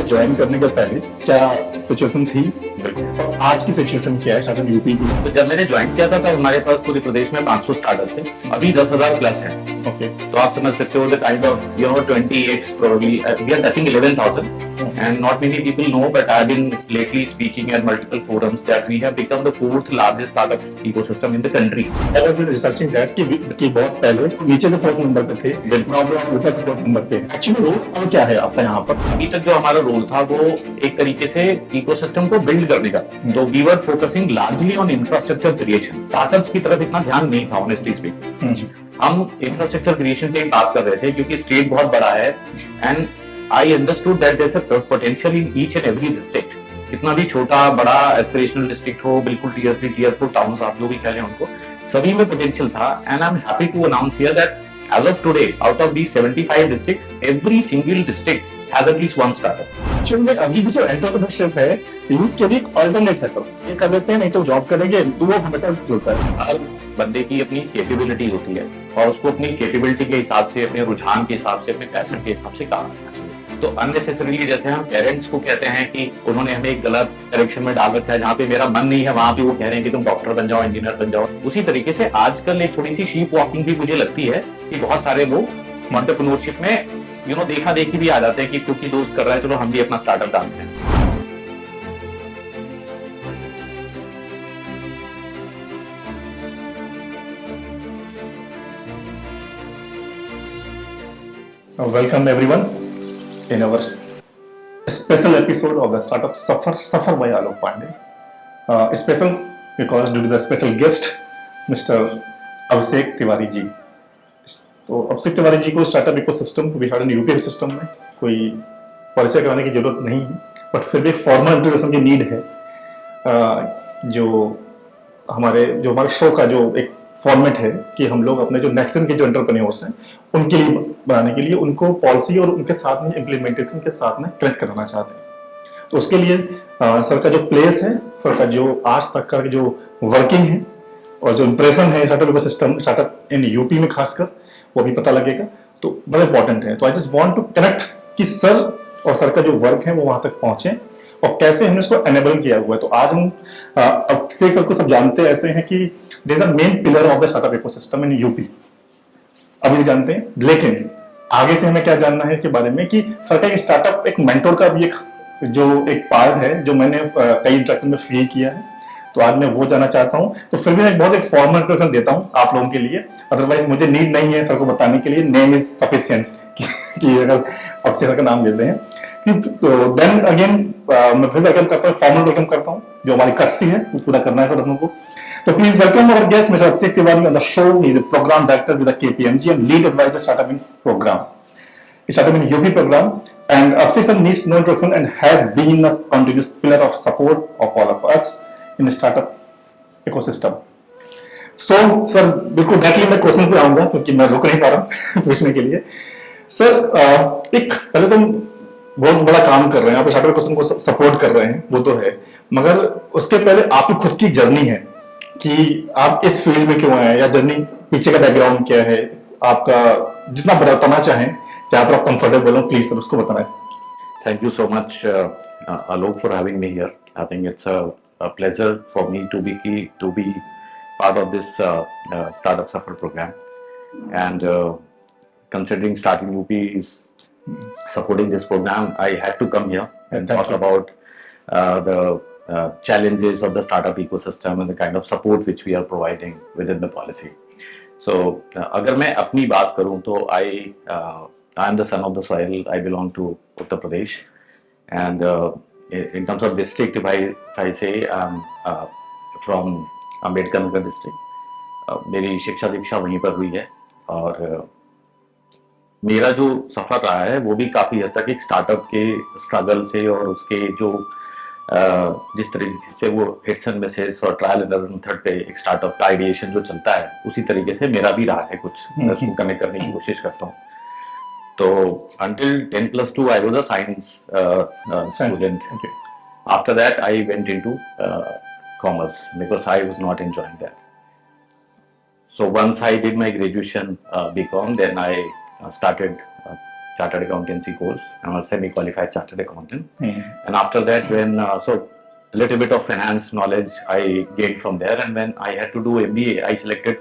Join करने के पहले क्या सिचुएशन थी और आज की सिचुएशन क्या है स्टार्टअप यूपी की? तो जब मैंने ज्वाइन किया था तब हमारे पास पूरे प्रदेश में 500 स्टार्टअप थे। अभी 10,000 प्लस है। ओके, तो आप समझ सकते हो the kind of 20x probably we are touching 11,000 and not many people know, but I've been lately speaking at multiple forums that we have become the fourth largest startup ecosystem in the country. I was researching that कि बहुत पहले नीचे से fourth number पे थे, अब आप ऊपर से फोर्थ नंबर पे। एक्चुअली रोल अब क्या है आपका यहाँ पर? अभी तक जो हमारा रोल था वो एक तरीके से इकोसिस्टम को बिल्ड करने का था। तो we were focusing largely on infrastructure creation. Startups की तरफ इतना ध्यान नहीं था ऑनेस्टली स्पीकिंग। हम इंफ्रास्ट्रक्चर क्रिएशन की बात कर रहे थे क्योंकि स्टेट बहुत बड़ा है and I understood that there is a potential in each and every district. कितना भी छोटा बड़ा एस्पिरेशनल डिस्ट्रिक्ट हो, बिल्कुल टियर 3 टियर 4 टाउन्स आप जो भी कह रहे हैं उनको, सभी में पोटेंशियल था। And I am happy to announce here that as of today out of these 75 districts every single district has at least one startup. Actually अभी भी जो एंटरप्रेन्योरशिप है यूथ के लिए एक अल्टरनेट है सर। ये कर लेते हैं नहीं तो जॉब करेंगे, तो वो हमेशा चलता है। हर बंदे की अपनी कैपेबिलिटी होती है और उसको अपनी कैपेबिलिटी के हिसाब से, अपने रुझान के हिसाब से, अपने पैशन के हिसाब से काम करना चाहिए। तो अननेसेसरीली जैसे हम पेरेंट्स को कहते हैं कि उन्होंने हमें एक गलत डायरेक्शन में डाल रखा है, जहाँ पे मेरा मन नहीं है वहां पे वो कह रहे हैं कि तुम डॉक्टर बन जाओ, इंजीनियर बन जाओ। उसी तरीके से आजकल एक थोड़ी सी शीप वॉकिंग भी मुझे लगती है कि बहुत सारे लोग एंटरप्रेन्योरशिप में देखा देखी भी आ जाते हैं कि क्योंकि दोस्त कर रहा है चलो हम भी अपना स्टार्टअप डालते हैं। Welcome everyone in our special episode of the startup Suffer by Alok Pandey. Special because due to the special guest Mr. Abhishek Tiwari ji. तो अभिषेक तिवारी जी को startup ecosystem Bihar UP system में कोई परिचय कराने की जरूरत नहीं है, बट फिर भी फॉर्मल इंट्रोडक्शन की नीड है। जो हमारे शो का जो एक फॉर्मेट है कि हम लोग अपने जो नेक्स्ट जन के जो एंटरप्रेन्योर्स हैं उनके लिए बनाने के लिए उनको पॉलिसी और उनके साथ में इम्प्लीमेंटेशन के साथ में कनेक्ट कराना चाहते हैं। तो उसके लिए सर का जो प्लेस है, सर का जो आज तक का जो वर्किंग है और जो इम्प्रेशन है startup ecosystem, startup in UP में खासकर, वो भी पता लगेगा। तो बड़ा इंपॉर्टेंट है। तो I just want to connect कि सर और सर का जो वर्क है वो वहां तक पहुंचे और कैसे हमने इसको एनेबल किया हुआ है। तो आज हम अभिषेक सर को सब जानते हैं ऐसे हैं कि there is a main pillar of the startup ecosystem in UP, अभी जानते हैं। लेकिन आगे से हमें क्या जानना है इसके बारे में कि सर का एक स्टार्टअप एक मेंटोर का भी एक पार्ट है जो मैंने कई इंटरेक्शन में फील किया है। तो आज मैं वो जानना चाहता हूँ। तो फिर भी मैं बहुत एक फॉर्मल इंट्रोडक्शन देता हूँ आप लोगों के लिए, अदरवाइज मुझे नीड नहीं है सर को बताने के लिए। नेम इज सफिशिएंट कि अगर अभिषेक सर का नाम लेते हैं। तो देन अगेन मैं फिर वेलकम करता हूँ, फॉर्मल वेलकम करता हूँ। जो हमारी कटसी है वो पूरा करना है सर हम लोगों को। तो please welcome our guest mister Abhishek Tiwari on the show. He is a programme director with the KPMG and lead advisor startup in programme, startup in UP program. And Abhishek sir needs no introduction and has been a continuous pillar of support of all of us in the startup ecosystem. So sir बिल्कुल directly मैं question पे आऊंगा क्योंकि मैं रुक नहीं पा रहा पूछने के लिए। सर एक पहले तो बहुत बड़ा काम कर रहे हैं आप, स्टार्टअप इकोसिस्टम को सपोर्ट कर रहे हैं, वो तो है, मगर उसके पहले आपकी खुद की जर्नी है कि आप इस फील्ड में क्यों आए, या जर्नी पीछे का बैकग्राउंड क्या है आपका, जितना बताना चाहें, जहां पर आप कंफर्टेबल हो प्लीज सर उसको बताना है। Thank you so much, Alok, for having me here. I think it's a pleasure for me to be part of this Startup Suffer program. And considering Starting UP is supporting this program, I had to come here and talk about the challenges of the startup ecosystem and the kind of support which we are providing within the policy. So, अगर मैं अपनी बात करूं तो I am the son of the soil. I belong to Uttar Pradesh, and in terms of district, if I say I'm from Ambedkar Nagar district, मेरी शिक्षा दीक्षा वहीं पर हुई है और मेरा जो सफर रहा है वो भी काफी हद तक एक स्टार्टअप के स्ट्रगल से और उसके जो जिस तरीके से वो हिट्स एंड मिसेस और ट्रायल एंड एरर मेथड पे एक स्टार्टअप का आइडिएशन जो चलता है उसी तरीके से मेरा भी रहा है कुछ, मैं उसको कनेक्ट करने की कोशिश करता हूँ। So until 10+2, I was a science student. Okay. After that, I went into commerce because I was not enjoying that. So once I did my graduation BCom, then I started chartered accountancy course. I'm a semi-qualified chartered accountant. Hmm. And after that, when so a little bit of finance knowledge I gained from there, and when I had to do MBA, I selected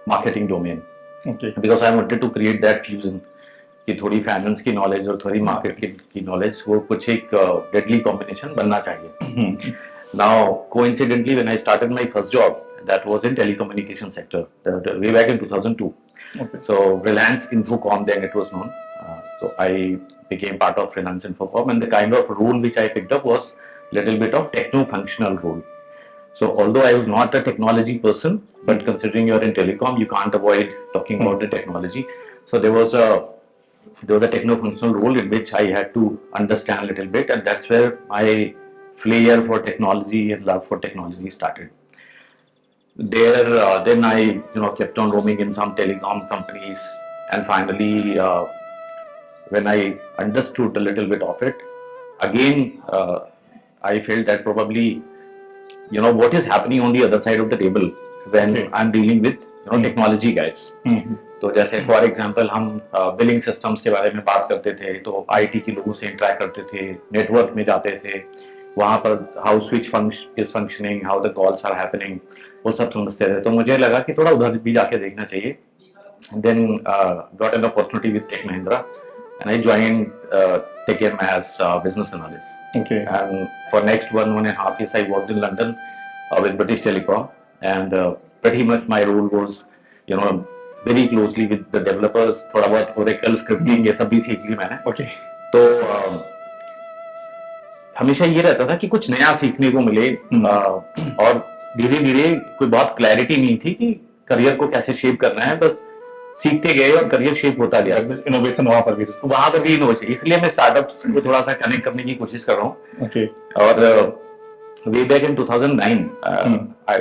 marketing domain Okay. because I wanted to create that fusion कि थोड़ी finance की knowledge और थोड़ी market की knowledge वो कुछ एक deadly combination बनना चाहिए. Now, coincidentally, when I started my first job, that was in telecommunication sector, way back in 2002. Okay. So Reliance Infocom, then it was known. So I became part of Reliance Infocom, and the kind of role which I picked up was little bit of techno-functional role. So although I was not a technology person, but considering you're in telecom, you can't avoid talking about the technology. So there was a techno-functional role in which I had to understand a little bit, and that's where my flair for technology and love for technology started. There, then I kept on roaming in some telecom companies, and finally, when I understood a little bit of it, again, I felt that probably what is happening on the other side of the table when Okay. I'm dealing with technology guys. तो जैसे for example हम billing systems के बारे में बात करते थे, तो आईटी के लोगों से इंटरेक्ट करते थे, नेटवर्क में जाते थे, वहाँ पर how switch is functioning, how the calls are happening, वो सब समझते थे. तो मुझे लगा कि थोड़ा उधर भी जाके देखना चाहिए. Then got an opportunity with tech Mahindra and I joined TechM as business analyst. Okay. And for next 1.5 years I worked in London with British Telecom, and pretty much my role was very closely with the developers. थोड़ा बहुत Oracle scripting ये सब भी सीख ली मैंने. Okay. तो हमेशा ये रहता था कि कुछ नया सीखने को मिले, और धीरे धीरे कोई बहुत क्लैरिटी नहीं थी कि करियर को कैसे शेप करना है, बस सीखते गए और करियर शेप होता गया. इनोवेशन वहां पर भी इनोवेशन, इसलिए मैं स्टार्टअप को थोड़ा सा कनेक्ट करने की कोशिश कर रहा हूँ. Okay. और way back in 2009,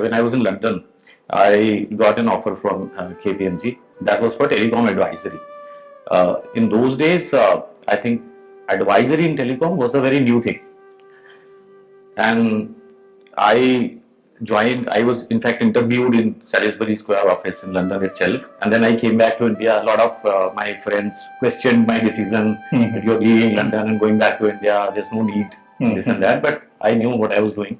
when I was in London, I got an offer from KPMG. That was for telecom advisory. In those days, I think advisory in telecom was a very new thing. And I joined, I was in fact interviewed in Salisbury Square office in London itself. And then I came back to India. A lot of my friends questioned my decision that you're leaving London and going back to India. There's no need, this and that. But I knew what I was doing.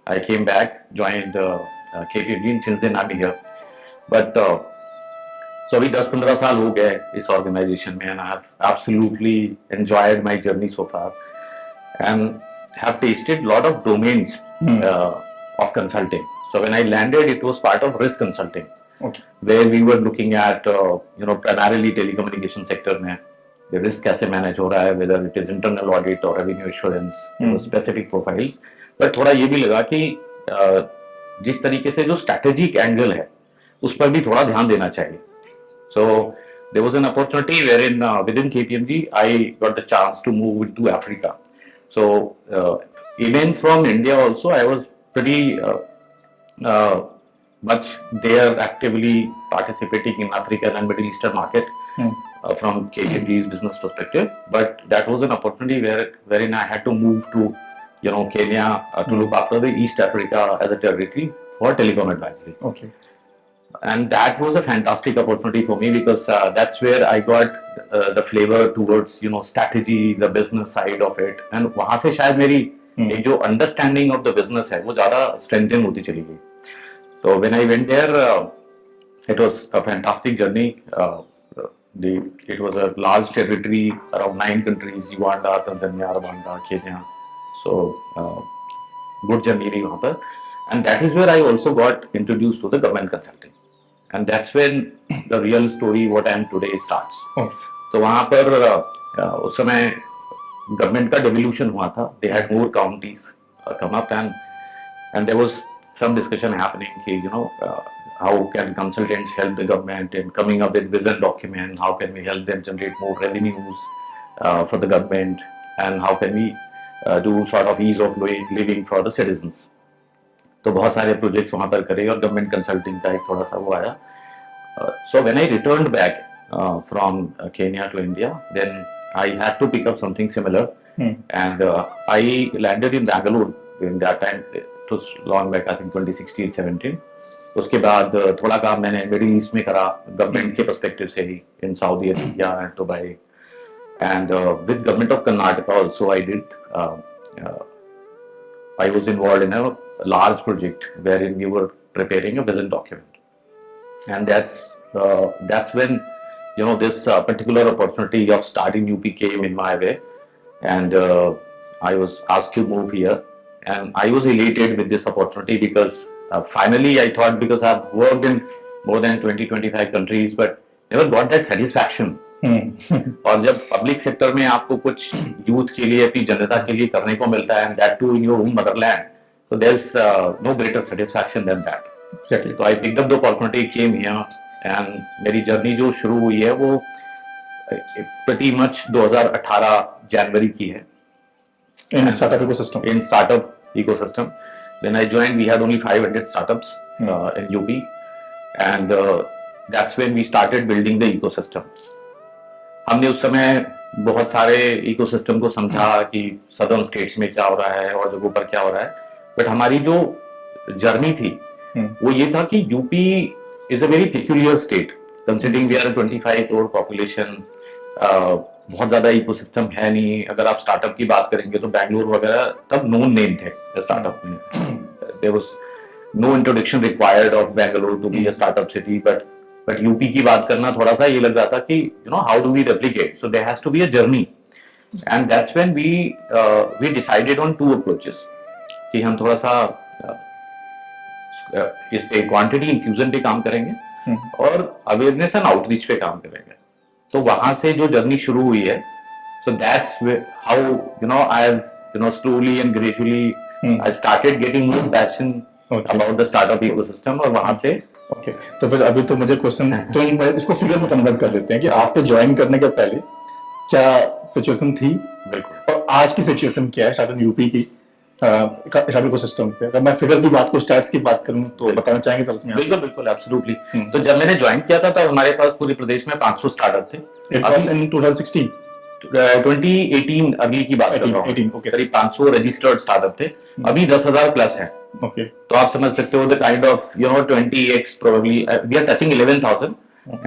I came back, joined KPMG, and since then I'm here. But so अभी 10-15 साल हो गए इस organization में, and I have absolutely enjoyed my journey so far, and have tasted lot of domains of consulting. So when I landed, it was part of risk consulting, Okay. where we were looking at primarily telecommunication sector में the risk कैसे manage हो रहा है, whether it is internal audit or revenue assurance, specific profiles. But थोड़ा ये भी लगा कि जिस तरीके से जो strategic angle है उस पर भी थोड़ा ध्यान देना चाहिए. So there was an opportunity wherein within KPMG I got the chance to move into Africa. So even from India also, I was pretty much there, actively participating in African and Middle Eastern market from KPMG's business perspective. But that was an opportunity wherein I had to move to Kenya to look after the East Africa as a territory for telecom advisory. Okay. And that was a fantastic opportunity for me because that's where I got the flavor towards strategy, the business side of it, and वहाँ से शायद मेरी एक जो understanding of the business है वो ज़्यादा strengthen होती चली गई. So when I went there, it was a fantastic journey. It was a large territory, around 9 countries: Uganda, Tanzania, Rwanda, Kenya. So good journey रही वहाँ पर, and that is where I also got introduced to the government consulting. And that's when the real story what I am today starts. तो वहाँ पर उस समय government का devolution हुआ था. They had more counties come up, and there was some discussion happening कि how can consultants help the government in coming up with vision document, how can we help them generate more revenues for the government, and how can we do sort of ease of living for the citizens. तो बहुत सारे projects वहाँ पर करे और government consulting का एक थोड़ा सा वो आया. So when I returned back from Kenya to India, then I had to pick up something similar, and I landed in Bangalore during that time. It was long back, I think 2016-17, उसके बाद थोड़ा काम मैंने middle east में करा government के perspective से ही in Saudi Arabia and Dubai and with government of Karnataka also I did I was involved in a large project wherein we were preparing a vision document and that's when this particular opportunity of starting UP came in my way and I was asked to move here and I was elated with this opportunity because finally I thought because I've worked in more than 20-25 countries but never got that satisfaction और जब public sector में आपको कुछ youth के लिए अपनी जनता के लिए करने को मिलता है and that too in your own motherland so there is no greater satisfaction than that exactly. तो I picked up the opportunity came here and मेरी जर्नी जो शुरू हुई है वो प्रीटी मच 2018 जनवरी की है इन startup ecosystem When I joined, we had only 500 startups in UP, and that's when we started building the ecosystem. हमने उस समय बहुत सारे इकोसिस्टम को समझा कि सदर्न स्टेट्स में क्या हो रहा है और जगहों पर क्या हो रहा है, बट हमारी जो जर्नी थी वो ये था कि UP is a very peculiar state considering we are 25 crore population. बहुत ज्यादा इकोसिस्टम है नहीं। अगर आप स्टार्टअप की बात करेंगे तो बैंगलोर वगैरह तब नोन नेम थे स्टार्टअप में, there was no introduction required of Bangalore to be a startup city, but UP की बात करना थोड़ा सा ये लग रहा था कि how do we replicate, so there has to be a journey and that's when we decided on two approaches कि हम थोड़ा सा इस पे क्वांटिटी इंफ्यूजन पे काम करेंगे और अवेयरनेस एंड आउटरीच पे काम करेंगे। तो वहां से जो जर्नी शुरू हुई है, so that's how I have slowly and gradually I started getting more passion about the startup ecosystem और वहां से ओके। तो फिर अभी तो मुझे क्वेश्चन तो इसको फिगर में कन्वर्ट कर देते हैं कि आपको ज्वाइन करने के पहले क्या सिचुएशन थी बिल्कुल और आज की सिचुएशन क्या है स्टार्टअप यूपी की स्टार्टअप इकोसिस्टम पे। अगर मैं फिगर की बात को स्टैट्स की बात करूं तो बताना चाहेंगे सर इसमें? बिल्कुल बिल्कुल एब्सोल्युटली। तो जब मैंने ज्वाइन किया था तब हमारे पास पूरे प्रदेश में 500 स्टार्टअप थे। इट वाज इन 2016 2018 अभी की बात कर रहा हूँ। करीब 500 रजिस्टर्ड स्टार्टअप थे, अभी 10,000 प्लस हैं। ओके, तो आप समझ सकते हो the kind of 20x probably we are touching 11,000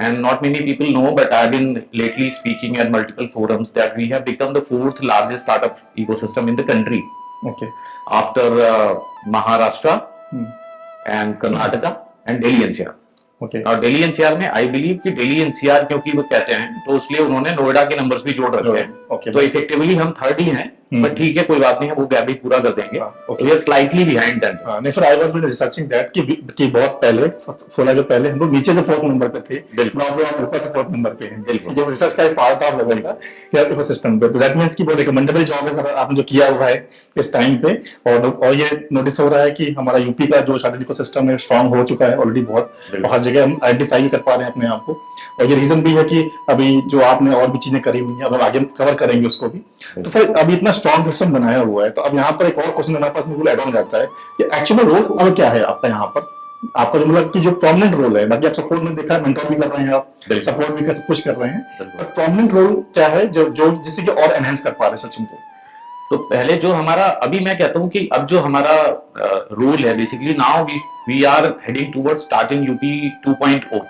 and not many people know, but I've been lately speaking at multiple forums that we have become the 4th largest startup ecosystem in the country. Okay. After Maharashtra and Karnataka and Delhi NCR. Okay. और Delhi NCR में I believe कि Delhi NCR क्योंकि वो कहते हैं तो इसलिए उन्होंने नोएडा के नंबर्स भी जोड़ रखे हैं। Okay. तो इफेक्टिवली हम थर्ड ही हैं, बट ठीक है कोई बात नहीं है, वो गैप भी पूरा कर देंगे। We are slightly behind them. नहीं, फिर आई वाज रिसर्चिंग दैट कि बहुत पहले 16 के पहले हम लोग नीचे से 4th नंबर पे थे, नाउ हम ऊपर से 4th नंबर पे हैं। जो रिसर्च का एक पार्ट था हम लोगों का यार इकोसिस्टम पे, तो दैट मींस कि बहुत रिकमेंडेबल जॉब है सर आपने जो किया हुआ है इस टाइम पे। और ये नोटिस हो रहा है कि हमारा यूपी का जो स्टार्टअप इकोसिस्टम है स्ट्रांग हो चुका है ऑलरेडी, बहुत हर जगह हम आइडेंटिफाई कर पा रहे हैं अपने आप को। और ये रीजन भी है कि अभी जो आपने और भी चीजें करी हुई हैं, अब हम आगे कवर करेंगे उसको भी। तो फिर अभी इतना स्ट्रांग सिस्टम बनाया हुआ है, तो अब यहाँ पर एक और क्वेश्चन हमारे पास बिल्कुल ऐड ऑन जाता है कि एक्चुअल रोल अब क्या है आपका यहाँ पर? आपका जो मतलब कि जो प्रोमिनेंट रोल है, बाकी आप सपोर्ट में देखा मेंटर भी कर रहे हैं, आप सपोर्ट भी कर कुछ कर रहे हैं, बट प्रोमिनेंट रोल क्या है जो जिससे कि और एनहांस कर पा रहे हैं सचिन को? तो पहले जो हमारा, अभी मैं कहता हूँ कि अब जो हमारा रोल है basically now we are heading towards starting UP 2.0।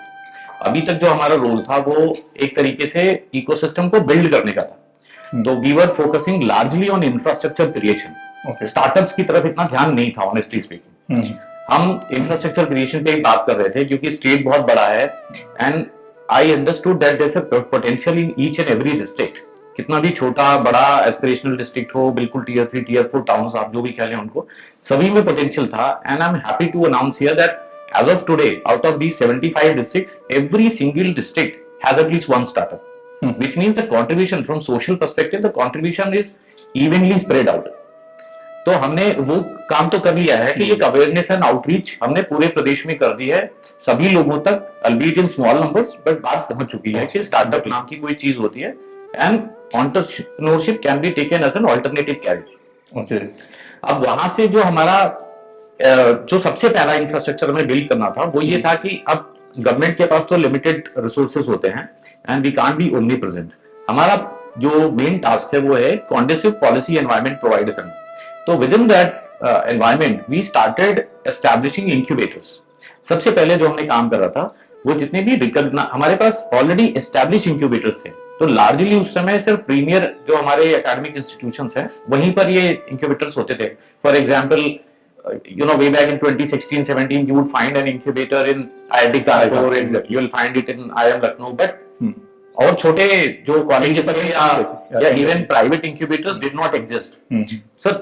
अभी तक जो हमारा रोल था वो एक तरीके से इकोसिस्टम को बिल्ड करने का था। तो we were focusing largely on infrastructure creation. Startups की तरफ इतना ध्यान नहीं था ऑनेस्टली स्पीकिंग। हम इंफ्रास्ट्रक्चर क्रिएशन पे ही बात कर रहे थे क्योंकि स्टेट बहुत बड़ा है and I understood that there is a potential in each and every district. कितना भी छोटा बड़ा एस्पिरेशनल डिस्ट्रिक्ट हो, बिल्कुल टियर 3 टियर 4 टाउन्स आप जो भी कह लें उनको, सभी में पोटेंशियल था। And I am happy to announce here that as of today, out of these 75 districts, every single district has at least one startup, which means the contribution from social perspective, the contribution is evenly spread out. तो हमने वो काम तो कर लिया है कि एक अवेयरनेस एंड आउटरीच हमने पूरे प्रदेश में कर दी है सभी लोगों तक, albeit in small numbers, but बात पहुंच चुकी है कि स्टार्टअप नाम की कोई चीज होती है and entrepreneurship can be taken as an alternative career. Okay, अब वहां से जो हमारा जो सबसे पहला इंफ्रास्ट्रक्चर हमें बिल्ड करना था वो ये था कि अब गवर्नमेंट के पास तो लिमिटेड रिसोर्सेज होते हैं and we can't be omnipresent. हमारा जो मेन टास्क है वो है कॉन्ड्यूसिव पॉलिसी एनवायरनमेंट प्रोवाइड करना। तो within that environment we started establishing incubators. सबसे पहले जो हमने काम कर रहा था वो जितने भी हमारे पास ऑलरेडी एस्टैब्लिश इंक्यूबेटर्स थे, तो लार्जली उस समय सिर्फ प्रीमियर जो हमारे एकेडमिक इंस्टीट्यूशंस हैं वहीं पर ये इंक्यूबेटर्स होते थे. For example, way back in 2016-17 you would find an incubator in IIT Kanpur, exactly. you will find it in IIM Lucknow, but और छोटे जो कॉलेजेस या even private incubators did not exist. Sir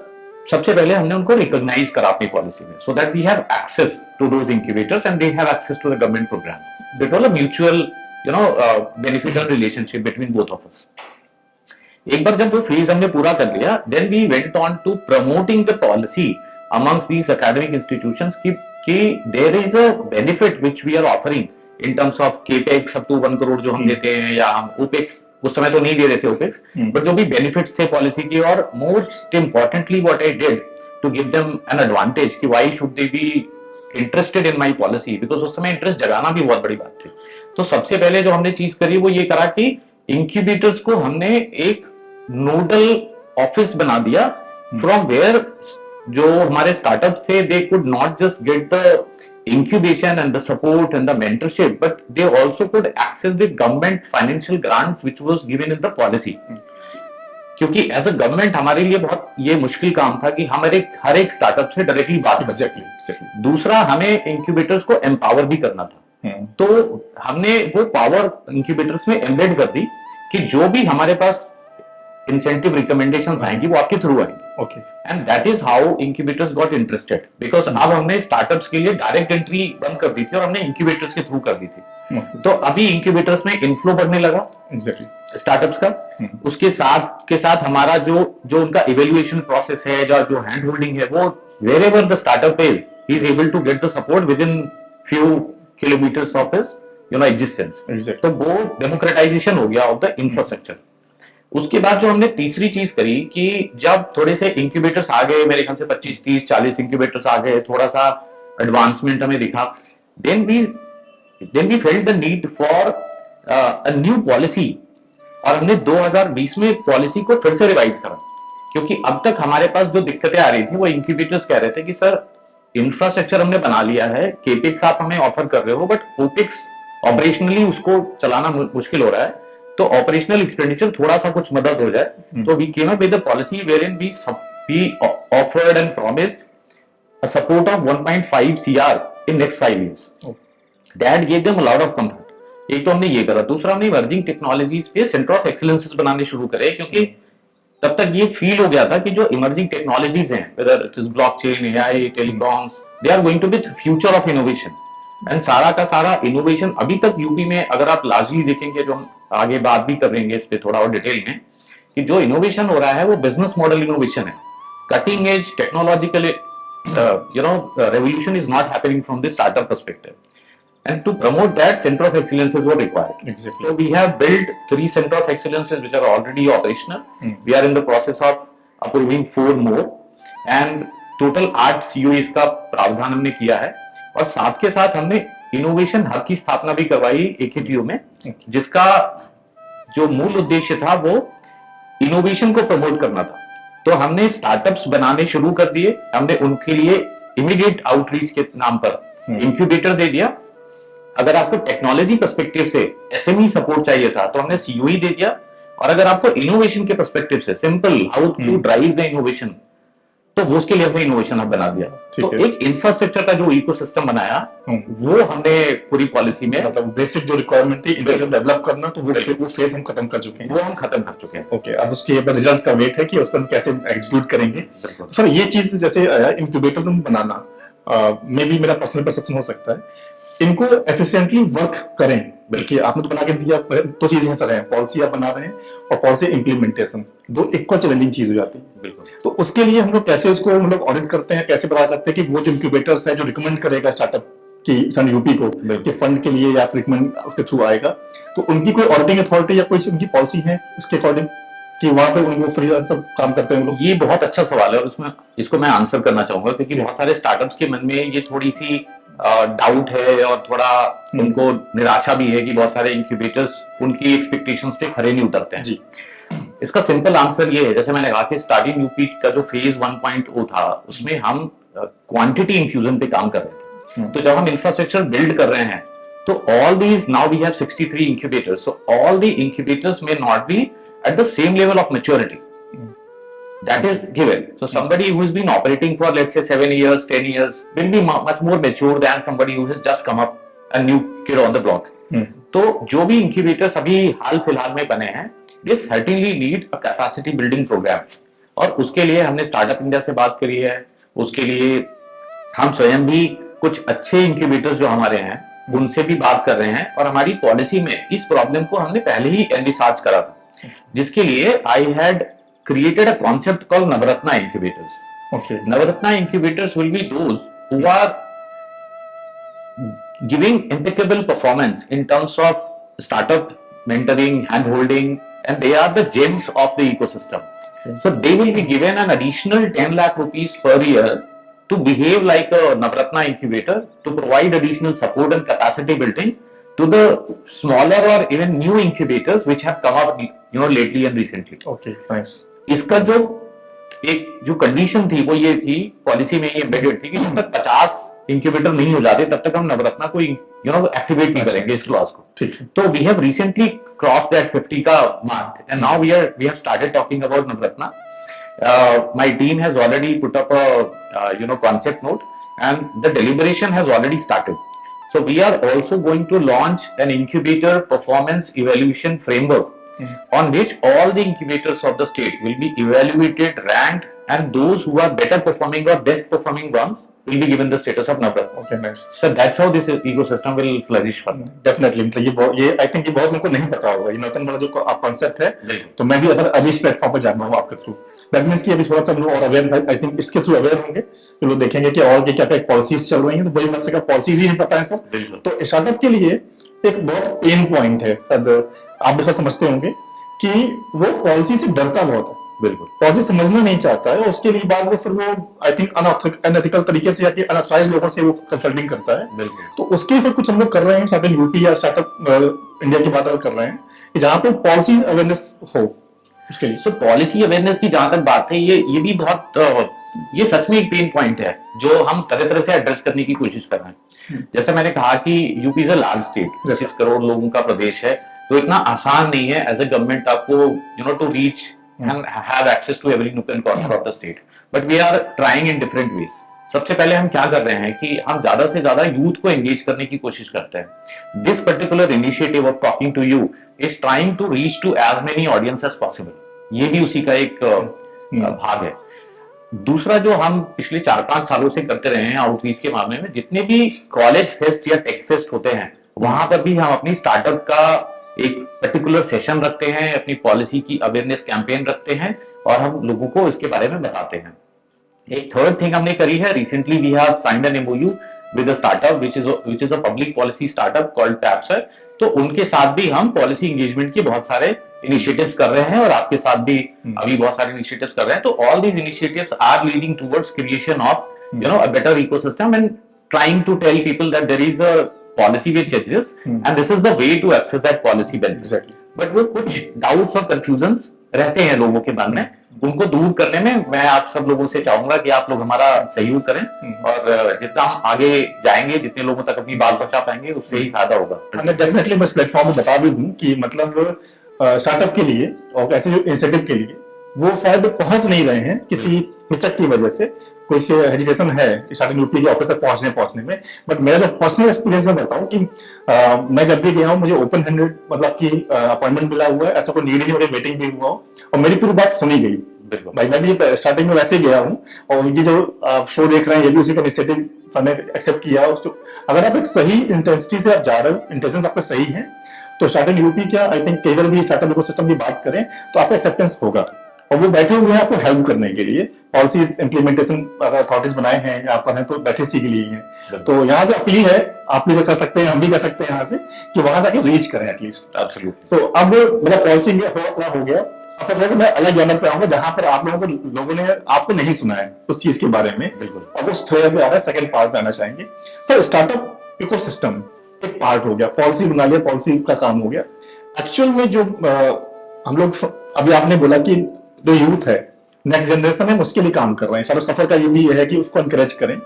सबसे पहले हमने उनको रिकॉग्नाइज करा अपनी पॉलिसी में, so that we have access to those incubators and they have access to the government programme. It was a mutual beneficial relationship between both of us. एक बार जब वो फेज हमने पूरा कर लिया, then we went on to promoting the policy amongst these academic institutions कि there is a benefit which we are offering in terms of capex up to 1 crore जो हम देते हैं, या हम opex उस समय तो नहीं दे रहे थे opex, but जो भी benefits थे पॉलिसी की. और most importantly what I did to give them an advantage कि why should they be interested in my policy, because उस समय इंटरेस्ट जगाना भी बहुत बड़ी बात थी. तो सबसे पहले जो हमने चीज करी वो ये करा कि इंक्यूबेटर्स को हमने एक नोडल ऑफिस बना दिया, फ्रॉम वेयर जो हमारे स्टार्टअप थे they could not just get the incubation and the support and the mentorship, but they also could access the government financial grants which was given in the policy. क्योंकि as a government हमारे लिए बहुत ये मुश्किल काम था कि हमारे हर एक स्टार्टअप से डायरेक्टली बात कर सकें. दूसरा, हमें इंक्यूबेटर्स को एम्पावर भी करना था. तो हमने वो पावर इंक्यूबेटर्स में एम्बेड कर दी कि जो भी हमारे पास इंसेंटिव रिकमेंडेशंस आएंगी वो आपके थ्रू आएंगी. Okay. And that is how incubators got interested, because अब हमने स्टार्टअप्स के लिए डायरेक्ट एंट्री बंद कर दी थी और हमने इंक्यूबेटर्स के थ्रू कर दी थी. तो अभी इंक्यूबेटर्स में इनफ्लो बढ़ने लगा स्टार्टअप्स का. उसके साथ हमारा जो उनका इवेल्युएशन प्रोसेस है, जो हैंड होल्डिंग है, वो wherever the startup is able to get the support within few kilometers of his existence. तो वो डेमोक्रेटाइजेशन हो गया ऑफ द इंफ्रास्ट्रक्चर. उसके बाद जो हमने तीसरी चीज करी कि जब थोड़े से इंक्यूबेटर्स आ गए, मेरे ख्याल से 25, 30, 40 इंक्यूबेटर्स आ गए, थोड़ा सा एडवांसमेंट हमें दिखा, then we felt the need for a new policy. और हमने 2020 में पॉलिसी को फिर से रिवाइज करा, क्योंकि अब तक हमारे पास जो दिक्कतें आ रही थी वो इंक्यूबेटर्स कह रहे थे कि सर इंफ्रास्ट्रक्चर हमने बना लिया है, केपेक्स आप हमें ऑफर कर रहे हो, बट ओपेक्स ऑपरेशनली उसको चलाना मुश्किल हो रहा है, तो ऑपरेशनल एक्सपेंडिचर थोड़ा सा कुछ मदद हो जाए. तो we came up with a policy wherein we offered and promised a support of 1.5 CR in next 5 years. That gave them a lot of comfort. एक तो हमने ये करा. दूसरा, हमने इमर्जिंग टेक्नोलॉजीज पे सेंटर ऑफ एक्सीलेंसेस बनाने शुरू करे, क्योंकि तब तक ये फील हो गया था कि जो इमर्जिंग टेक्नोलॉजीज हैं, whether it is blockchain, AI, telecoms, they are going to be the future of innovation. And सारा का सारा इनोवेशन अभी तक यूपी में, अगर आप लार्जली देखेंगे, जो हम आगे बात भी करेंगे इस पे थोड़ा और डिटेल में, कि जो इनोवेशन हो रहा है वो बिजनेस मॉडल इनोवेशन है. Cutting edge technological revolution is not happening from the startup perspective, and to promote that, center of excellences were required. Exactly. So we have built 3 center of excellences which are already operational. We are in the process of approving 4 more, and total 8 COEs का प्रावधान हमने किया है. और साथ के साथ हमने इनोवेशन हब की स्थापना भी करवाई AKTU में, जिसका जो मूल उद्देश्य था वो इनोवेशन को प्रमोट करना था. तो हमने स्टार्टअप्स बनाने शुरू कर दिए. हमने उनके लिए इमीडिएट आउटरीच के नाम पर इंक्यूबेटर दे दिया. अगर आपको टेक्नोलॉजी पर्सपेक्टिव से SME सपोर्ट चाहिए था तो हमने COE दे दिया. और अगर आपको इनोवेशन के पर्सपेक्टिव से simple how to drive the innovation, तो वो उसके लिए हमने इनोवेशन हब बना दिया. तो एक इंफ्रास्ट्रक्चर का जो इकोसिस्टम बनाया वो हमने पूरी पॉलिसी में, मतलब बेसिक जो रिक्वायरमेंट थी इंफ्रास्ट्रक्चर डेवलप करना, तो वो फेज हम खत्म कर चुके हैं. वो हम खत्म कर चुके हैं. ओके, अब उसके रिजल्ट्स का वेट है कि उसको हम कैसे एग्जीक्यूट करेंगे. सर ये चीज जैसे इंक्यूबेटर बनाना, मे बी मेरा पर्सनल परसेप्शन हो सकता है, इनको एफिशिएंटली वर्क करें. बल्कि आपने तो बना के दिया, तो चीजें चल रहे हैं, पॉलिसी आप बना रहे हैं और पॉलिसी इंप्लीमेंटेशन, दो इक्वल चैलेंजिंग चीज हो जाती है. बिल्कुल. तो उसके लिए हम लोग कैसे उसको हम लोग ऑडिट करते हैं, कैसे पता करते हैं कि वो जो इंक्यूबेटर्स है जो रिकमेंड करेगा स्टार्टअप की सन यूपी को कि फंड के लिए या रिकमेंड उसके थ्रू आएगा, तो उनकी कोई ऑडिटिंग अथॉरिटी या कोई उनकी पॉलिसी है उसके अकॉर्डिंग कि वहां पे उनको फ्री सब काम करते हैं लोग? ये बहुत अच्छा सवाल है और इसको मैं आंसर करना चाहूंगा, क्योंकि बहुत सारे स्टार्टअप्स के मन में ये थोड़ी सी डाउट है और थोड़ा उनको निराशा भी है कि बहुत सारे इंक्यूबेटर्स उनकी एक्सपेक्टेशंस पे खरे नहीं उतरते हैं. जी. इसका सिंपल आंसर ये है, जैसे मैंने कहा कि स्टार्टिंग यूपी का जो फेज 1.0 था उसमें हम क्वांटिटी इन्फ्यूजन पे काम कर रहे थे. तो जब हम इंफ्रास्ट्रक्चर बिल्ड कर रहे हैं तो all these now we have 63 incubators, so all the incubators may not be at the same level of maturity. That is given. So somebody who has been operating for let's say 7 years, 10 years will be much more mature than somebody who has just come up a new kid on the block. तो जो भी incubators अभी हाल फिलहाल में बने हैं, they certainly need a capacity building program. और उसके लिए हमने स्टार्टअप इंडिया से बात करी है, उसके लिए हम स्वयं भी कुछ अच्छे incubators जो हमारे हैं उनसे भी बात कर रहे हैं, और हमारी पॉलिसी में इस प्रॉब्लम को हमने पहले ही एनविसाज करा था, जिसके लिए I had created a concept called Navaratna incubators. Okay. Navaratna incubators will be those who are giving impeccable performance in terms of startup mentoring, hand-holding, and they are the gems of the ecosystem. Okay. So they will be given an additional 10 lakh rupees per year to behave like a Navaratna incubator, to provide additional support and capacity building to the smaller or even new incubators which have come up, lately and recently. Okay, nice. इसका जो condition थी वो ये थी, policy में ये embedded थी कि जब तक 50 इंक्यूबेटर नहीं हो जाते तब तक हम नवरत्ना को एक्टिवेट नहीं करेंगे इस क्लॉज को. ठीक है. तो we have recently cross that 50 का mark and now we have started talking about Navratna. My team has already put up a concept note and the deliberation has already started. So we are also going to launch an incubator performance evaluation framework on which all the incubators of the state will be evaluated, ranked, and those who are better performing or best performing ones will be given the status of Navratna. Okay, nice. So that's how this ecosystem will flourish further. Definitely. मतलब ये I think ये बहुत मेरे को नहीं पता होगा, ये नूतन वाला जो कॉन्सेप्ट है, तो मैं भी अभी इस प्लेटफॉर्म पर जान रहा हूँ आपके थ्रू. That means कि अभी थोड़ा सा हम लोग और अवेयर, I think इसके थ्रू अवेयर होंगे, तो लोग देखेंगे कि और क्या क्या पॉलिसीज चल रही हैं, तो बड़ी बात है पॉलिसीज ही नहीं पता है सर. तो स्टार्टअप के लिए एक बहुत पेन पॉइंट है, आप भी समझते होंगे कि वो पॉलिसी से डरता बहुत है. बिल्कुल. पॉलिसी समझना नहीं चाहता है, उसके लिए बाद वो फिर वो आई थिंक अनएथिकल तरीके से या कि अनऑथराइज्ड लोगों से वो कंसल्टिंग करता है. बिल्कुल. तो उसके फिर कुछ हम लोग कर रहे हैं, स्टार्टअप यूपी या स्टार्टअप इंडिया की बात कर रहे हैं कि जहाँ पे पॉलिसी अवेयरनेस हो उसके लिए. सो पॉलिसी अवेयरनेस की जहां तक बात है, ये भी बहुत ये सच में एक पेन पॉइंट है जो हम तरह तरह से एड्रेस करने की कोशिश कर रहे हैं. जैसे मैंने कहा कि UP is a large state, 25 crore लोगों का प्रदेश है, तो इतना आसान नहीं है एज ए गवर्नमेंट आपको to reach and have access to every nook and corner of the state, but we are trying in different ways. सबसे पहले हम क्या कर रहे हैं कि हम ज्यादा से ज्यादा यूथ को एंगेज करने की कोशिश करते हैं. This particular initiative of talking to you is trying to reach to as many audience as possible. ये भी उसी का एक भाग है. दूसरा जो हम पिछले 4-5 सालों से करते रहे हैं आउटरीच के मामले में, जितने भी कॉलेज फेस्ट या टेक फेस्ट होते हैं वहां पर भी हम अपनी स्टार्टअप का एक पर्टिकुलर सेशन रखते हैं, अपनी पॉलिसी की अवेयरनेस कैंपेन रखते हैं और हम लोगों को इसके बारे में बताते हैं. एक थर्ड थिंग हमने करी है, recently we have signed an MOU with a startup which is a public policy startup called टैप्सर. तो उनके साथ भी हम पॉलिसी एंगेजमेंट के बहुत सारे इनिशिएटिव्स कर रहे हैं और आपके साथ भी अभी बहुत सारे इनिशिएटिव्स कर रहे हैं. तो all these initiatives are leading towards creation of a better ecosystem and trying to tell people that there is a policy which exists and this is the way to access that policy benefit. Exactly. But वो कुछ doubts और confusions रहते हैं लोगों के मन में, उनको दूर करने में मैं आप सब लोगों से चाहूंगा कि आप लोग हमारा सहयोग करें और जितना हम आगे जाएंगे, जितने लोगों तक अपनी बात पहुंचा पाएंगे, उससे ही फायदा होगा. मैं डेफिनेटली मैं इस प्लेटफॉर्म पे बता भी दूं कि मतलब स्टार्टअप के लिए और ऐसे इंसेंटिव के लिए वो शायद पहुंच नहीं रहे हैं किसी हिचक की वजह से. कुछ हेजिटेशन है स्टार्टिंग यूपी के ऑफिस तक पहुंचने में. बट मेरा जो पर्सनल एक्सपीरियंस मैं बताऊं कि मैं जब भी गया हूं मुझे ओपन हैंडेड मतलब कि अपॉइंटमेंट मिला हुआ है, ऐसा कोई नीड नहीं, मेरी मीटिंग भी हुआ हो और मेरी पूरी बात सुनी गई. भाई मैं भी स्टार्टिंग में वैसे ही गया हूं और ये जो शो देख रहे हैं ये भी उसी का इनिशिएटिव मैंने एक्सेप्ट किया. उसको अगर आप एक सही इंटेंसिटी से आप जा रहे हो, इंटेंशन आपका सही है, तो स्टार्टिंग यूपी क्या आई थिंक कई बार भी स्टार्टअप इकोसिस्टम की बात करें तो आपका एक्सेप्टेंस होगा और वो बैठे हुए हैं आपको हेल्प करने के लिए. पॉलिसीज इंप्लीमेंटेशन अगर अथॉरिटीज बनाए हैं या आप करें तो बैठे इसी के लिए हैं. तो यहाँ से अपील है, आप भी कर सकते हैं, हम भी कर सकते हैं यहाँ से कि वहां जाके रीच करें एटलीस्ट. एब्सोल्युटली. तो अब मेरा पॉलिसी हो गया. अब थोड़ा सा मैं अलग जर्नल पे आऊंगा जहां पर आप लोगों ने आपको नहीं सुना है उस चीज के बारे में. बिल्कुल. अब उस फ्लेवर पे आ रहा है, सेकंड पार्ट में आना चाहेंगे. तो स्टार्टअप इकोसिस्टम एक पार्ट हो गया, पॉलिसी बना लिया, पॉलिसी का काम हो गया. एक्चुअल में जो हम लोग अभी आपने बोला कि जो यूथ है नेक्स्ट जनरेशन है उसके लिए काम कर रहे हैं. स्टार्टअप सफर का ये भी है कि उसको एनकरेज करें.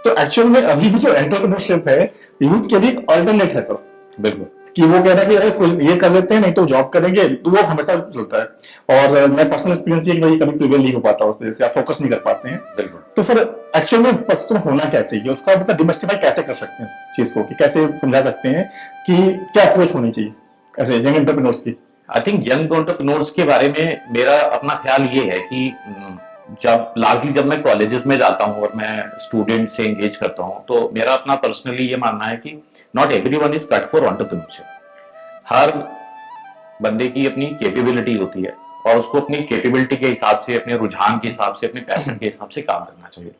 तो एक्चुअल में अभी भी जो एंटरप्रेन्योरशिप है यूथ के लिए ऑल्टरनेट है सर, बिल्कुल कि वो कह रहा है कि अरे कुछ ये कर लेते हैं, नहीं तो जॉब करेंगे, तो वो हमेशा चलता है। और मैं पर्सनल एक्सपीरियंस ये कि भाई कभी प्रिवेल नहीं हो पाता उस वजह से, आप फोकस नहीं कर पाते हैं। बिल्कुल। तो फिर एक्चुअल में पर्सन होना क्या चाहिए, उसका मतलब डिमेस्टिफाई कैसे कर सकते हैं इस चीज को, कि कैसे समझा सकते हैं कि क्या अप्रोच होनी चाहिए ऐसे यंग एंटरप्रेन्योर्स की? आई थिंक यंग एंटरप्रेन्योर्स के बारे में मेरा अपना ख्याल ये है कि जब मैं कॉलेजेस में जाता हूँ और मैं स्टूडेंट से एंगेज करता हूँ, तो मेरा अपना पर्सनली ये मानना है कि not everyone is cut for entrepreneurship. हर बंदे की अपनी कैपेबिलिटी होती है और उसको अपनी कैपेबिलिटी के हिसाब से, अपने रुझान के हिसाब से, अपने पैशन के हिसाब से काम करना चाहिए।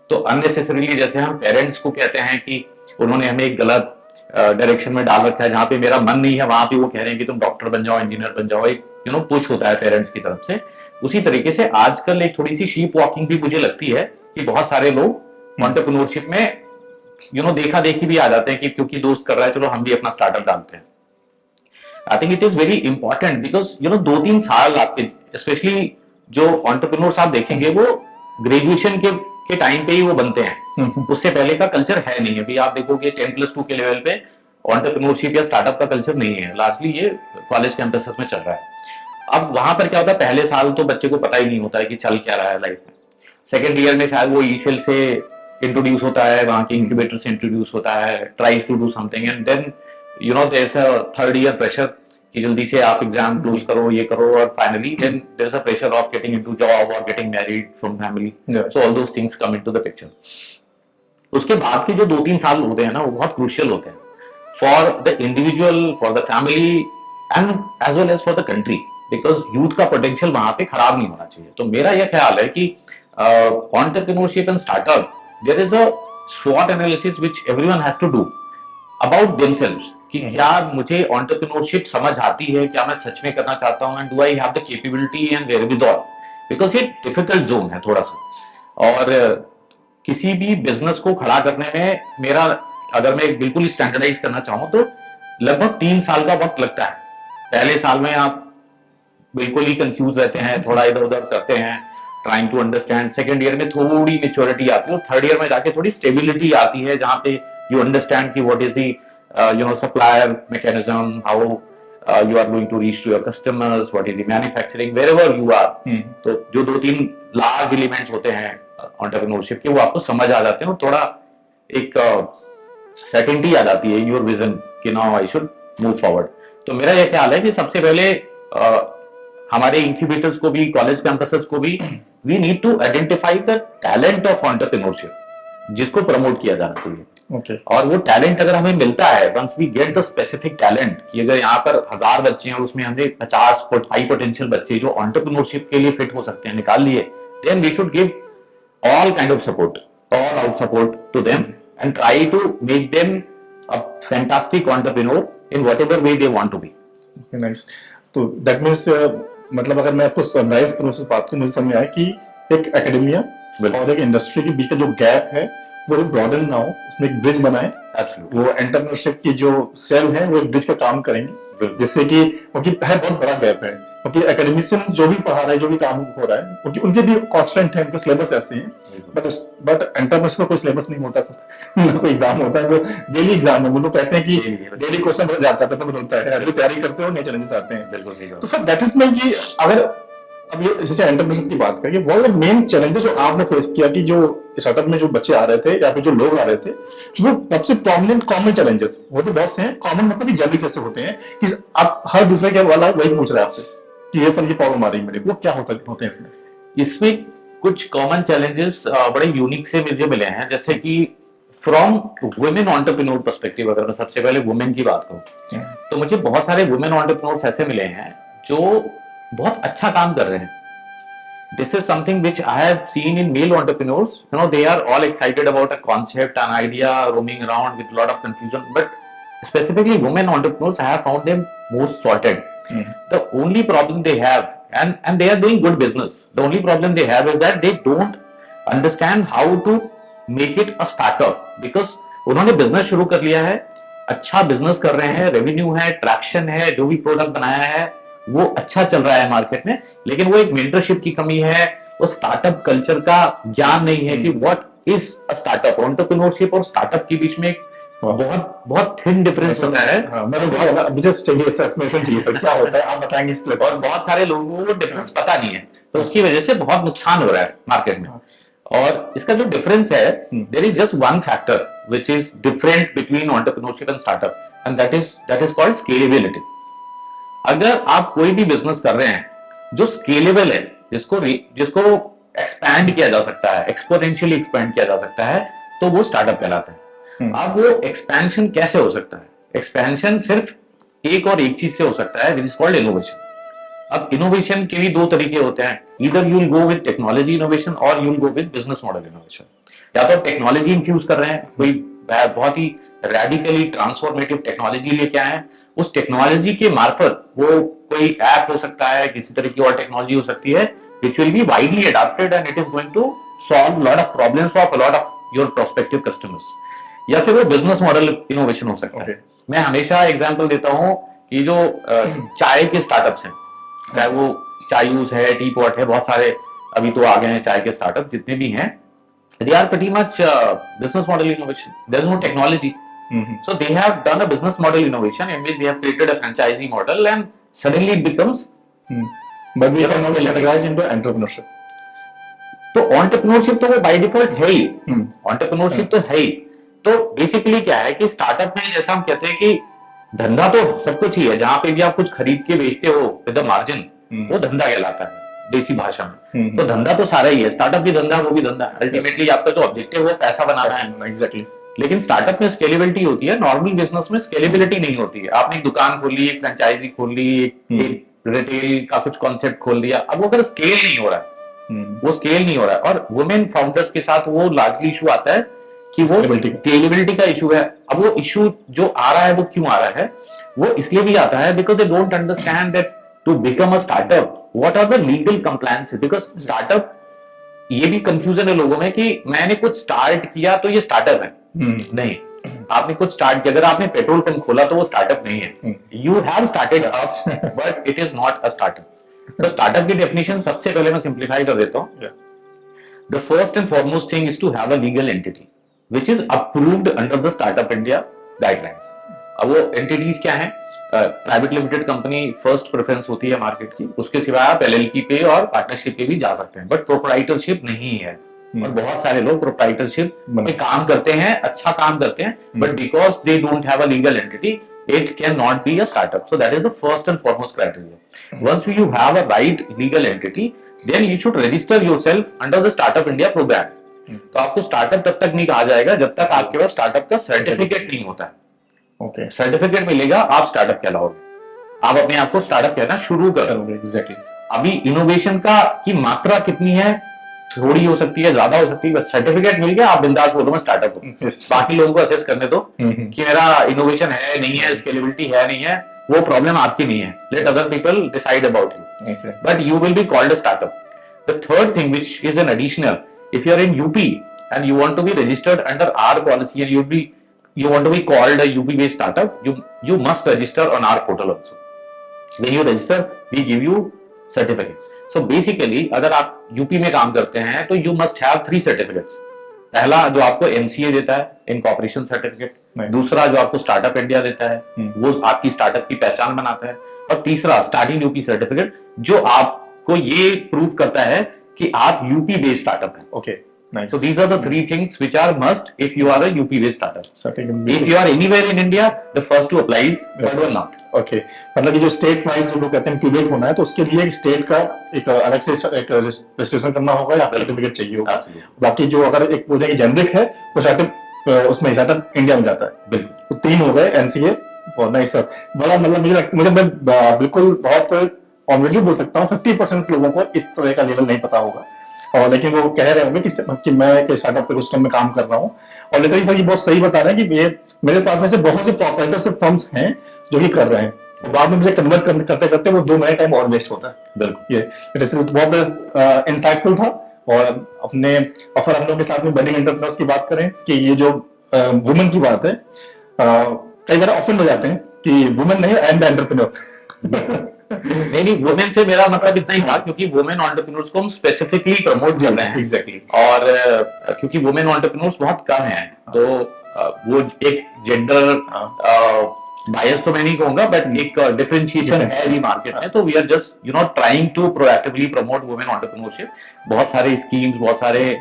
तो अननेसेसरीली जैसे हम पेरेंट्स को कहते हैं कि उन्होंने हमें एक गलत डायरेक्शन में डाल रखा है, जहां पे मेरा मन नहीं है वहां पे वो कह रहे हैं कि तुम डॉक्टर बन जाओ, इंजीनियर बन जाओ, एक पुश होता है पेरेंट्स की तरफ से। उसी तरीके से आजकल एक थोड़ी सी शीप वॉकिंग भी मुझे लगती है कि बहुत सारे लोग एंटरप्रेन्योरशिप में देखा देखी भी आ जाते हैं कि क्योंकि दोस्त कर रहा है चलो हम भी अपना स्टार्टअप डालते हैं। I think it is very important because 2-3 साल आपके, स्पेशली जो एंटरप्रेन्योर्स आप देखेंगे वो ग्रेजुएशन के टाइम पे ही वो बनते हैं, उससे पहले का कल्चर है नहीं। अभी आप देखोगे 10+2 के लेवल पे एंटरप्रेन्योरशिप या स्टार्टअप का कल्चर नहीं है, लार्जली ये कॉलेज कैंपसेस में चल रहा है। अब वहां पर क्या होता है, पहले साल तो बच्चे को पता ही नहीं होता है कि चल क्या रहा है लाइफ में। सेकेंड ईयर में शायद वो ईसेल से इंट्रोड्यूस होता है, वहां के इंक्यूबेटर से इंट्रोड्यूस होता है, tries to do something, and then there is a third year pressure कि जल्दी से आप एग्जाम क्लोज करो, ये करो, और finally then there is a pressure of getting into job और getting married from family. So all those things come into the picture. उसके बाद के जो 2-3 साल होते हैं ना, वो बहुत क्रूशियल होते हैं for the individual, for the family and as well as for the country, because youth का पोटेंशियल वहां पे खराब नहीं होना चाहिए। तो मेरा यह ख्याल है कि entrepreneurship and startup, there is a SWOT analysis which everyone has to do about themselves, कि क्या मुझे एंटरप्रेन्योरशिप समझ आती है, क्या मैं सच में करना चाहता हूं, and do I have the capability and wherewithal, because ये डिफिकल्ट जोन है थोड़ा सा। और किसी भी बिजनेस को खड़ा करने में मेरा, अगर मैं बिल्कुल ही स्टैंडर्डाइज करना चाहूं तो लगभग 3 साल का वक्त लगता है। पहले साल में आप बिल्कुल ही कंफ्यूज रहते हैं, थोड़ा इधर उधर करते हैं, trying to understand. Second year में थोड़ी मेच्योरिटी आती है और थर्ड ईयर में जाके थोड़ी स्टेबिलिटी आती है, जहां पे यू अंडरस्टैंड कि what is the supplier mechanism, how you are going to reach to your customers, what is the manufacturing, wherever you are। तो जो 2-3 लार्ज एलिमेंट्स होते हैं एंटरप्रेन्योरशिप के, वो आपको समझ आ जाते हैं और थोड़ा एक सर्टेनिटी आ जाती है योर विजन कि now I should move forward. तो मेरा यह ख्याल है कि सबसे पहले हमारे इंक्यूबेटर्स को भी, कॉलेज कैंपसेस को भी, we need to identify the talent of entrepreneurship, जिसको प्रमोट किया जाना चाहिए। Okay. और वो टैलेंट अगर हमें मिलता है, once we get the specific talent, कि अगर यहाँ पर 1000 बच्चे हैं, उसमें हमने 50 हाई पोटेंशियल बच्चे जो एंटरप्रेन्योरशिप के लिए फिट हो सकते हैं निकाल लिए, then we should give all kind of support, all out support to them and try to make them a fantastic entrepreneur in whatever way they want to be. Okay, nice. तो that means मतलब अगर मैं आपको summarise करूं इस बात को, मुझे समझ आया कि एक एकेडमिया और एक इंडस्ट्री के बीच का जो गैप है वो ब्रॉडन ना हो, उसमें एक ब्रिज बनाए। Absolutely. वो एंटरप्रेन्योरशिप की जो सेल है वो एक ब्रिज का काम करेंगे, जिससे कि क्योंकि है बहुत बड़ा गैप है, क्योंकि एकेडमिशियन जो भी पढ़ा रहा है, जो भी काम हो रहा है, क्योंकि उनके भी कॉन्स्टेंट है, उनके सिलेबस ऐसे हैं, बट एंटरप्रेन्योरशिप का कोई सिलेबस नहीं होता सर। ना कोई एग्जाम होता है, वो डेली एग्जाम है। वो लोग कहते हैं कि डेली क्वेश्चन बदल जाता है, पेपर बदलता है, जो तैयारी करते हो नए चैलेंजेस आते हैं। बिल्कुल सही। तो सर दैट इज में कि अगर अब ये जैसे एंटरप्रेन्योरशिप की बात करें, वो मेन चैलेंजेस जो आपने फेस किया कि जो स्टार्टअप में जो बच्चे आ रहे थे या फिर जो लोग आ रहे थे, वो सबसे प्रोमिनेंट कॉमन चैलेंजेस वो तो बहुत से हैं। कॉमन मतलब जनरल जैसे होते हैं कि आप हर दूसरे के वाला वही पूछ रहे हैं आपसे कि ये फल की प्रॉब्लम आ रही है मेरे, वो क्या होते हैं इसमें? इसमें कुछ कॉमन चैलेंजेस बड़े यूनिक से मुझे मिले हैं, जैसे कि फ्रॉम वुमेन एंटरप्रेन्योर पर्सपेक्टिव, अगर मैं सबसे पहले वुमेन की बात करूं, तो मुझे बहुत सारे वुमेन एंटरप्रेन्योर्स ऐसे मिले हैं जो बहुत अच्छा काम कर रहे हैं। This is something which I have seen in male entrepreneurs. They are all excited about a concept, an idea, roaming around with a lot of confusion. But specifically, women entrepreneurs, I have found them most sorted. The only problem they have, and they are doing good business. The only problem they have is that they don't understand how to make it a startup, because उन्होंने business शुरू कर लिया है, अच्छा business कर रहे हैं, revenue है, traction है, जो भी product बनाया है वो अच्छा चल रहा है मार्केट में, लेकिन वो एक मेंटरशिप की कमी है, वो स्टार्टअप कल्चर का ज्ञान नहीं है कि what is a startup? Entrepreneurship और स्टार्टअप के बीच में एक बहुत बहुत थिन डिफरेंस होता है। हाँ, मुझे चाहिए सर, एक्सप्लेनेशन चाहिए सर, क्या होता है आप बताएंगे इस प्लेटफॉर्म। और बहुत सारे लोगों को डिफरेंस पता नहीं है, तो उसकी वजह से बहुत नुकसान हो रहा है मार्केट में। और इसका जो डिफरेंस है, there is just one factor which is different between entrepreneurship and startup, and that is called scalability. अगर आप कोई भी बिजनेस कर रहे हैं जो स्केलेबल है, जिसको एक्सपैंड किया जा सकता है, एक्सपोनेंशियली एक्सपैंड किया जा सकता है, तो वो स्टार्टअप कहलाता है। अब वो एक्सपेंशन कैसे हो सकता है? एक्सपेंशन सिर्फ एक और एक चीज से हो सकता है, विच इज कॉल्ड इनोवेशन। अब इनोवेशन के भी दो तरीके होते हैं, either you will go with technology innovation और you will go with business model innovation. या तो टेक्नोलॉजी इंफ्यूज कर रहे हैं, कोई बहुत ही रेडिकली ट्रांसफॉर्मेटिव टेक्नोलॉजी लेके आए हैं, उस टेक्नोलॉजी के मार्फत वो कोई ऐप हो सकता है, किसी तरह की और टेक्नोलॉजी हो सकती है, which will be widely adopted and it is going to solve a lot of problems of a lot of your prospective customers. या फिर वो बिजनेस मॉडल इनोवेशन हो सकता है। मैं हमेशा एग्जांपल देता हूं कि जो चाय के स्टार्टअप्स हैं, चाहे वो चाय यूज है, टी पॉट है, बहुत सारे अभी तो आ गए हैं चाय के स्टार्टअप जितने भी हैं, they are pretty much business model innovation. There is no technology. So they have done a business model innovation in which they have created a franchisee model and suddenly it becomes but we cannot categorize into entrepreneurship. तो entrepreneurship तो वो by default है ही, entrepreneurship तो है ही। तो basically क्या है कि स्टार्टअप में जैसा हम कहते हैं कि धंधा तो सब कुछ ही है, जहां पे भी आप कुछ खरीद के बेचते हो विद मार्जिन, वो धंधा कहलाता है देसी भाषा में। तो धंधा तो सारा ही है, स्टार्टअप भी धंधा, वो भी धंधा। अल्टीमेटली आपका जो ऑब्जेक्टिव है वो पैसा बनाना है। एग्जैक्टली। लेकिन स्टार्टअप में स्केलेबिलिटी होती है, नॉर्मल बिजनेस में स्केलेबिलिटी नहीं होती है। आपने एक दुकान खोल ली, एक फ्रेंचाइजी खोल ली, एक रिटेल का कुछ कॉन्सेप्ट खोल लिया, अब वो अगर स्केल नहीं हो रहा है, वो स्केल नहीं हो रहा है। और वुमेन फाउंडर्स के साथ वो लार्जली इशू आता है कि वो स्केलेबिलिटी का इशू है। अब वो इशू जो आ रहा है वो क्यों आ रहा है? वो इसलिए भी आता है because they don't understand that to become a startup what are the legal compliances. Because startup, ये भी कंफ्यूजन है लोगों में कि मैंने कुछ स्टार्ट किया तो ये स्टार्टअप है। नहीं, आपने कुछ स्टार्ट किया, अगर आपने पेट्रोल पंप खोला तो वो स्टार्टअप नहीं है। You have started up but it is not a startup. तो स्टार्टअप की डेफिनेशन सबसे पहले मैं सिंप्लीफाई कर देता हूं। The first and foremost thing is to have a legal entity which is approved under the startup India guidelines. अब वो एंटिटीज क्या है? Private limited company first preference होती है मार्केट की, उसके सिवाय आप एलएलपी पे और पार्टनरशिप पे भी जा सकते हैं, बट प्रोप्राइटरशिप नहीं है। और बहुत सारे लोग प्रोप्राइटरशिप में काम करते हैं, अच्छा काम करते हैं, but because they don't have a legal entity it can not be a startup. So that is the first and foremost criteria. Once you have a right legal entity then you should register yourself under the startup India programme. तो आपको startup तब तक नहीं कहा जाएगा जब तक आपके पास स्टार्टअप का सर्टिफिकेट नहीं होता है। ओके, सर्टिफिकेट मिलेगा आप स्टार्टअप कहलाओगे, आप अपने आप को स्टार्टअप कहना शुरू करोगे। एग्जैक्टली। अभी इनोवेशन का की मात्रा कितनी है, थोड़ी हो सकती है, ज्यादा हो सकती है, बस सर्टिफिकेट मिल गया आप बिंदास बोलो मैं स्टार्टअप हूं। बाकी लोगों को असेस करने दो कि मेरा इनोवेशन है नहीं है, स्केलेबिलिटी है नहीं है, वो प्रॉब्लम आपकी नहीं है। Let other people decide about you, but you will be called a startup. The third thing which is an additional, if you are in UP and you want to be registered under our policy and you want to be called a UP based startup, you must register on our portal also. When you register, we give you certificate. So basically, अगर आप UP में काम करते हैं तो you must have 3 certificates. पहला जो आपको MCA देता है, इनकॉर्पोरेशन सर्टिफिकेट। दूसरा जो आपको स्टार्टअप इंडिया देता है, वो आपकी स्टार्टअप की पहचान बनाता है। और तीसरा स्टार्टिंग यूपी सर्टिफिकेट, जो आपको ये प्रूव करता है कि आप यूपी बेस्ड स्टार्टअप है। Okay, nice. So these are the 3 things which are must if you are a UP based startup. Certificate. If you are anywhere in India, the first to apply is, third one not. Okay, मतलब कि जो state wise जो लोग कहते हैं incubate होना है तो उसके लिए एक स्टेट का एक अलग से एक रजिस्ट्रेशन करना होगा या सर्टिफिकेट चाहिए होगा। बाकी जो अगर एक बोलते हैं जेनरिक है वो स्टार्टअप उसमें स्टार्टअप इंडिया में जाता है। बिल्कुल, तो 3 हो गए एनसीए। और नहीं सर, बड़ा मतलब मुझे मैं बिल्कुल बहुत कॉन्फिडेंटली बोल सकता हूँ 50% लोगों को इस तरह का लेवल नहीं पता होगा। और लेकिन वो कह रहे होंगे कि मैं एक स्टार्टअप के सिस्टम में काम कर रहा हूँ। और लेकिन ये बहुत सही बता रहे हैं कि ये मेरे पास में से बहुत से प्रोप्राइटरशिप फर्म्स हैं जो कि कर रहे हैं, तो बाद में मुझे कन्वर्ट करते करते वो 2 महीने टाइम और वेस्ट होता है। बिल्कुल, ये बहुत इंसाइटफुल था। और अपने अफर हम लोग के साथ में बडिंग एंटरप्रेन्योर्स की बात करें कि ये जो वुमेन की बात है, कई बार ऑफन हो जाते हैं कि वुमेन नहीं, आई एम द एंटरप्रेन्योर। नहीं नहीं, वुमेन से मेरा मतलब इतना ही था क्योंकि वुमेन एंटरप्रेन्योर्स को हम स्पेसिफिकली प्रमोट कर रहे हैं। एग्जैक्टली। और क्योंकि वुमेन एंटरप्रेन्योर्स बहुत कम हैं, तो वो एक जेंडर बायस तो मैं नहीं कहूंगा, बट एक डिफरेंशिएशन है अभी मार्केट में। तो we are just trying to proactively promote women entrepreneurship. बहुत सारे स्कीम्स, बहुत सारे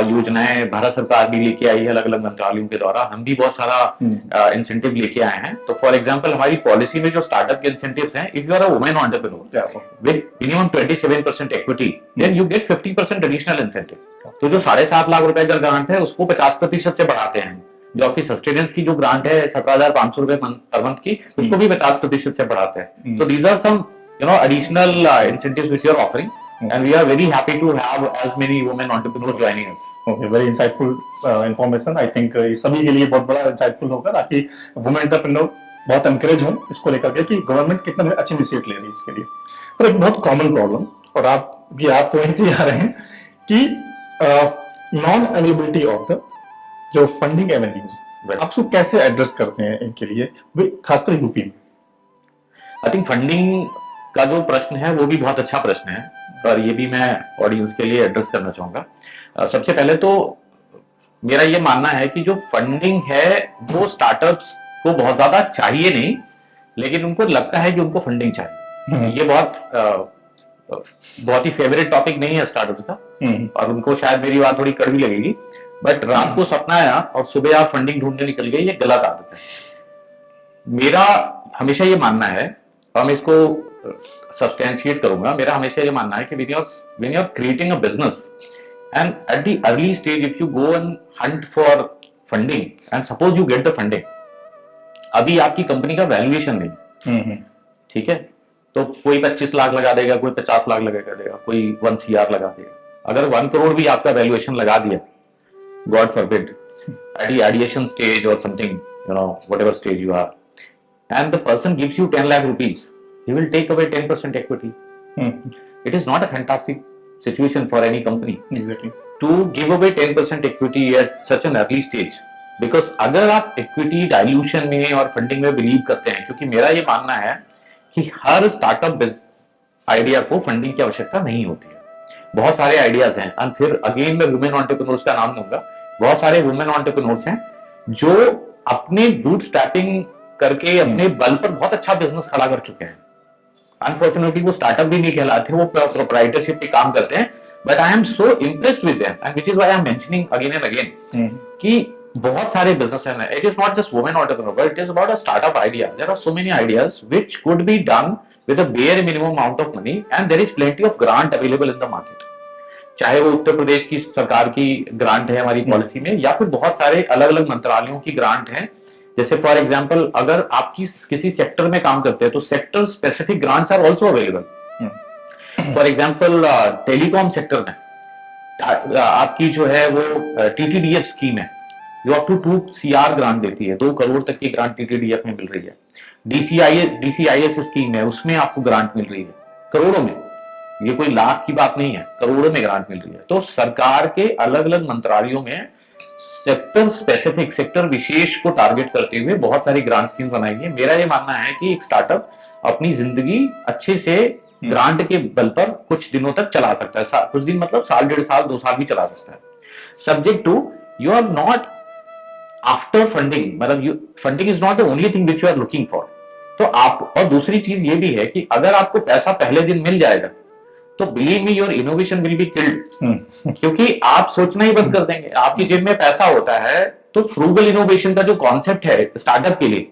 योजनाएं भारत सरकार भी लेके आई है अलग अलग मंत्रालयों के द्वारा, हम भी बहुत सारा इंसेंटिव लेके आए हैं। तो फॉर एग्जांपल हमारी पॉलिसी में जो स्टार्टअप के इंसेंटिव्स हैं, if you are a women entrepreneur with minimum 27% equity, then you get 50% additional incentive. तो जो 7.5 लाख रुपए का ग्रांट है उसको 50% से बढ़ाते हैं। जो आपकी सस्टेनेंस की जो ग्रांट है 17,500 रुपए पर मंथ की, उसको भी 50% से बढ़ाते हैं। तो these are some additional incentives which you are offering, and we are very happy to have as many women entrepreneurs joining us. Okay, very insightful information. I think ये सभी के लिए बहुत बड़ा इंसाइटफुल होगा, ताकि वुमेन एंटरप्रेन्योर बहुत encourage हो इसको लेकर के कि गवर्नमेंट कितना अच्छी इनिशिएटिव ले रही है इसके लिए। और एक बहुत कॉमन प्रॉब्लम, और आप वहीं से आ रहे हैं कि नॉन अवेलेबिलिटी ऑफ द जो फंडिंग एवेन्यूज, आप उसको कैसे एड्रेस करते हैं इनके लिए, खासकर यूपी में? आई थिंक फंडिंग का जो प्रश्न है वो भी बहुत अच्छा प्रश्न है, और ये भी मैं ऑडियंस के लिए एड्रेस करना चाहूंगा। सबसे पहले तो मेरा ये मानना है कि जो फंडिंग है वो स्टार्टअप्स को बहुत ज्यादा चाहिए नहीं, लेकिन उनको लगता है कि उनको फंडिंग चाहिए। ये बहुत ही फेवरेट टॉपिक नहीं है स्टार्टअप का, और उनको शायद मेरी बात थोड़ी कड़वी लगेगी, बट रात को सपना आया और सुबह आप फंडिंग ढूंढने निकल गए, ये गलत आदत है। मेरा हमेशा ये मानना है, और मैं इसको सब्सटेंशिएट करूंगा, मेरा हमेशा ये मानना है कि when you are creating a business and at the early stage if you go and hunt for funding and suppose you get the funding, अभी आपकी कंपनी का वैल्यूएशन नहीं, ठीक है, तो कोई 25 लाख लगा देगा, कोई 50 लाख लगा देगा, कोई 1 CR लगा देगा। अगर 1 करोड़ भी आपका वैल्यूएशन लगा दिया, God forbid, at the ideation stage or something, whatever stage you are, and the person gives you 10 lakh rupees, he will take away 10% equity. It is not a fantastic situation for any company. Exactly. To give away 10% equity at such an early stage. Because अगर आप equity dilution में और funding में believe करते हैं, क्योंकि मेरा ये मानना है कि हर startup आइडिया को फंडिंग की आवश्यकता नहीं होती है। बहुत सारे आइडियाज हैं, और फिर अगेन मैं वुमेन एंटरप्रेन्योर्स का नाम लूंगा। बहुत सारे वुमेन एंटरप्रेन्योर्स हैं जो अपने बूटस्ट्रैपिंग करके अपने बल पर बहुत अच्छा बिजनेस खड़ा कर चुके हैं। अनफॉर्चुनेटली वो स्टार्टअप भी नहीं कहलाते, वो प्रोप्राइटरशिप पे काम करते हैं, but I am so impressed with them, and which is why I am mentioning again and again कि बहुत सारे बिजनेस हैं। It is not just women entrepreneur, but it is about a startup idea. There are so many ideas which could be done with a bare minimum amount of money, and there is plenty of grant available in the market. चाहे वो उत्तर प्रदेश की सरकार की grant है हमारी policy में, या फिर बहुत सारे अलग अलग मंत्रालयों की ग्रांट है। जैसे फॉर एग्जांपल अगर आप किसी सेक्टर में काम करते हैं तो sector specific grants are also available. For example telecom sector में आपकी जो है वो TTDF स्कीम है, जो अप टू 2 CR ग्रांट देती है, 2 करोड़ तक की ग्रांट TTDF में मिल रही है। DCIS स्कीम है, उसमें आपको ग्रांट मिल रही है करोड़ों में, ये कोई लाख की बात नहीं है, करोड़ों में ग्रांट मिल रही है। तो सरकार के अलग अलग मंत्रालयों में सेक्टर स्पेसिफिक, सेक्टर विशेष को टारगेट करते हुए बहुत सारी ग्रांट स्कीम बनाई है। मेरा ये मानना है कि एक स्टार्टअप अपनी जिंदगी अच्छे से ग्रांट के बल पर कुछ दिनों तक चला सकता है। कुछ दिन मतलब साल, 1.5 साल, 2 साल भी चला सकता है, subject to you are not after funding, मतलब funding is not the only thing which you are looking for. तो आप, और दूसरी चीज ये भी है कि अगर आपको पैसा पहले दिन मिल जाएगा तो believe me your innovation will be killed, क्योंकि आप सोचना ही बंद कर देंगे। आपकी जेब में पैसा होता है तो फ्रूगल इनोवेशन का जो कॉन्सेप्ट है स्टार्टअप के लिए,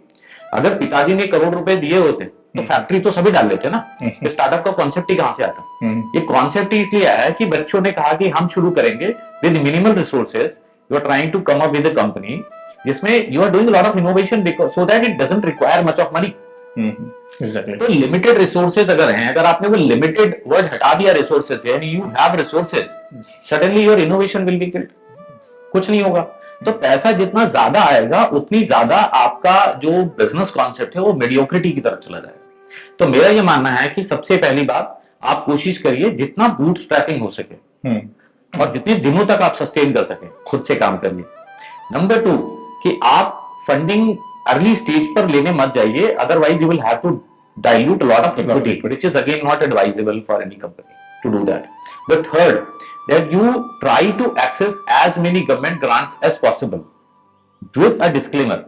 अगर पिताजी ने 1 करोड़ रुपए दिए होते तो फैक्ट्री तो सभी डाल लेते ना, तो स्टार्टअप का कॉन्सेप्ट ही कहां से आता? ये कॉन्सेप्ट ही इसलिए आया है कि बच्चों ने कहा कि हम शुरू करेंगे with minimal resources, you are trying to come up with a company जिसमें you are doing lot of innovation because so that it doesn't require much of money. Exactly. तो लिमिटेड रिसोर्सेज अगर हैं, अगर आपने वो लिमिटेड वर्ड हटा दिया resources से, you have resources, suddenly your innovation will be killed, कुछ नहीं होगा। तो पैसा जितना ज्यादा आएगा उतनी ज्यादा आपका जो बिजनेस कॉन्सेप्ट है वो मीडियोक्रिटी की तरफ चला जाएगा। तो मेरा ये मानना है कि सबसे पहली बात, आप कोशिश करिए जितना बूटस्ट्रैपिंग हो सके और जितने दिनों तक आप सस्टेन कर सके, खुद से काम करिए। नंबर 2 कि आप फंडिंग अर्ली स्टेज पर लेने मत जाइए, otherwise you will have to dilute a lot of Lot of equity, equity. which is again not advisable for any company to do that. The third, that you try to access as many government grants as possible with a disclaimer.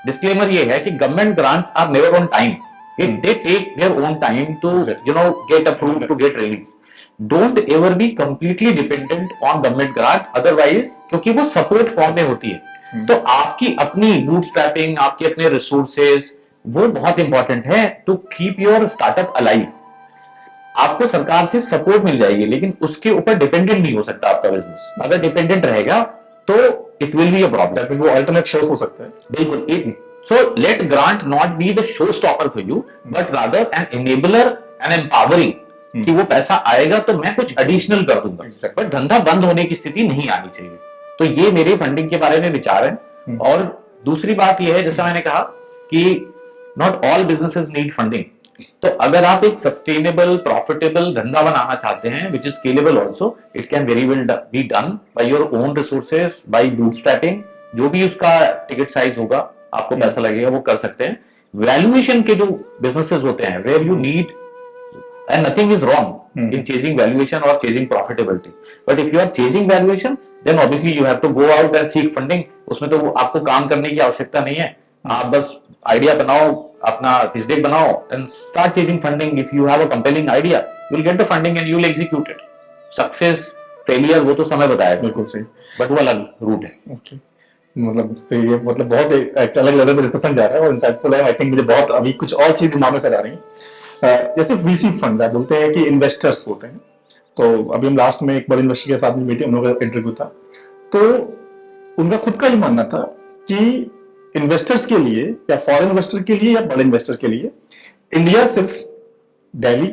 Disclaimer ये है कि government grants are never on time. They take their own time to get approved, to get released. Don't ever be completely dependent on government grant, otherwise क्योंकि वो support form में होती है, तो आपकी अपनी bootstrapping, आपके अपने resources वो बहुत इंपॉर्टेंट है to keep your startup alive. आपको सरकार से सपोर्ट मिल जाएगी, लेकिन उसके ऊपर डिपेंडेंट नहीं हो सकता आपका बिजनेस. अगर डिपेंडेंट रहेगा तो it will be a problem. वो अल्टरनेट सोर्स हो सकता है. बिल्कुल. So let grant not be the show stopper for you, but rather an enabler and empowering, कि वो पैसा आएगा तो मैं कुछ एडिशनल कर दूंगा, बट धंधा बंद होने की स्थिति नहीं आनी चाहिए. तो ये मेरे फंडिंग के बारे में विचार है. और दूसरी बात ये है, जैसा मैंने कहा कि not all businesses need funding. तो अगर आप एक सस्टेनेबल प्रॉफिटेबल धंधा बनाना चाहते हैं which is scalable also, it can very well be done by your own resources, by bootstrapping. जो भी उसका टिकट साइज होगा, आपको पैसा लगेगा, वो कर सकते हैं. वैल्यूएशन के जो बिजनेसेस होते हैं where you need, and nothing is wrong in chasing valuation और chasing profitability, but if you are chasing valuation then obviously you have to go out and seek funding. उसमें तो आपको काम करने की आवश्यकता नहीं है. आप बस आइडिया बनाओ, अपना पिच डेक बनाओ and start chasing funding. If you have a compelling idea, you will get the funding and you will execute it. Success failure वो तो समय बताएगा. बिल्कुल सही. बट वो अलग रूट है. ओके. ये बहुत एक अलग लेवल पे डिस्कशन जा रहा है और इंसाइटफुल है. आई थिंक मुझे बहुत अभी कुछ और चीज दिमाग में से आ रही है. जैसे वीसी फंड है, बोलते हैं कि इन्वेस्टर्स होते हैं. तो अभी हम लास्ट में एक बड़े इन्वेस्टर के साथ मीटिंग, उन लोगों का इंटरव्यू था, तो उनका खुद का ही मानना था कि इन्वेस्टर्स के लिए या फॉरेन इन्वेस्टर के लिए या बड़े इन्वेस्टर के लिए इंडिया सिर्फ दिल्ली,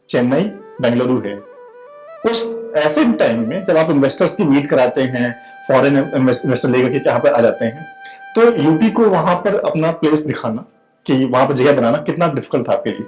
चेन्नई, बेंगलुरु है. उस ऐसे टाइम में जब आप इन्वेस्टर्स की मीट कराते हैं, फॉरेन इन्वेस्टर लेकर के यहाँ पर आ जाते हैं, तो यूपी को वहां पर अपना प्लेस दिखाना, कि वहां पर जगह बनाना कितना डिफिकल्ट था आपके लिए?